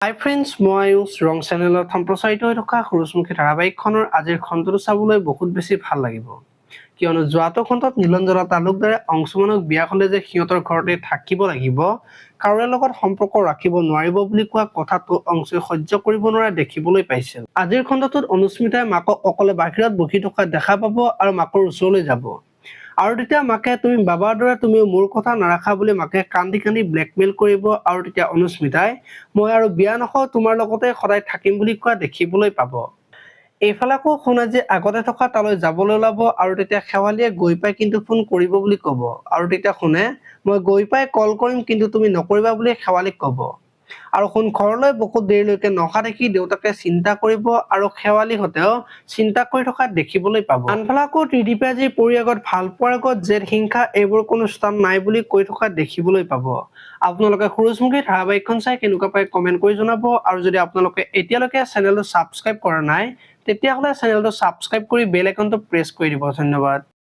হাই friends, মই আয়ুষ ৰং চেনেলত সম্প্ৰচাৰিত হৈ থকা সূৰুযমুখী ধাৰাবাহিকখনৰ আজিৰ খণ্ডটো চাবলৈ বহুত বেছি ভাল লাগিব, কিয়নো যোৱাটো খণ্ডত নীলাঞ্জনা তালুকদাৰে অংশুমানক বিয়া হ'লে যে সিহঁতৰ ঘৰতে থাকিব লাগিব, কাৰোৰে লগত সম্পৰ্ক ৰাখিব নোৱাৰিব বুলি কোৱা কথাটো অংশুৱে সহ্য কৰিব নোৱাৰা দেখিবলৈ পাইছিল। আজিৰ খণ্ডটোত অনুস্মিতাই মাকক অকলে বাহিৰত বহি থকা দেখা পাব আৰু মাকৰ ওচৰলৈ যাব। আৰু তেতিয়া মাকে তুমি বাবাৰ দৰে তুমিও মোৰ কথা নাৰাখা বুলি মাকে কান্দি কান্দি ব্লেকমেইল কৰিব আৰু তেতিয়া অনুস্মিতাই মই আৰু বিয়া নহওঁ, তোমাৰ লগতে সদায় থাকিম বুলি কোৱা দেখিবলৈ পাব। এইফালে আকৌ সোণাজী আগতে থকা তালৈ যাবলৈ ওলাব আৰু তেতিয়া শেৱালিয়ে গৈ পাই কিন্তু ফোন কৰিব বুলি ক'ব আৰু তেতিয়া সোণে মই গৈ পাই কল কৰিম কিন্তু তুমি নকৰিবা বুলি শেৱালিক ক'ব। আৰু সোণ ঘৰলৈ বহুত দেৰিলৈকে নহা দেখি দেউতাকে চিন্তা কৰিব আৰু শেৱালিহঁতেও চিন্তা কৰি থকা দেখিবলৈ পাব। আনফালে আকৌ ত্ৰিদীপে আজি পৰি আগত ভাল পোৱাৰ আগত জেদ হিংসা এইবোৰ কোনো স্থান নাই বুলি কৈ থকা দেখিবলৈ পাব। আপোনালোকে সূৰুযমুখী ধাৰাবাহিকখন চাই কেনেকুৱা পায় কমেণ্ট কৰি জনাব আৰু যদি আপোনালোকে এতিয়ালৈকে চেনেলটো ছাবস্ক্ৰাইব কৰা নাই তেতিয়াহ'লে চেনেলটো ছাবস্ক্ৰাইব কৰি বেল আইকনটো প্ৰেছ কৰি দিব। ধন্যবাদ।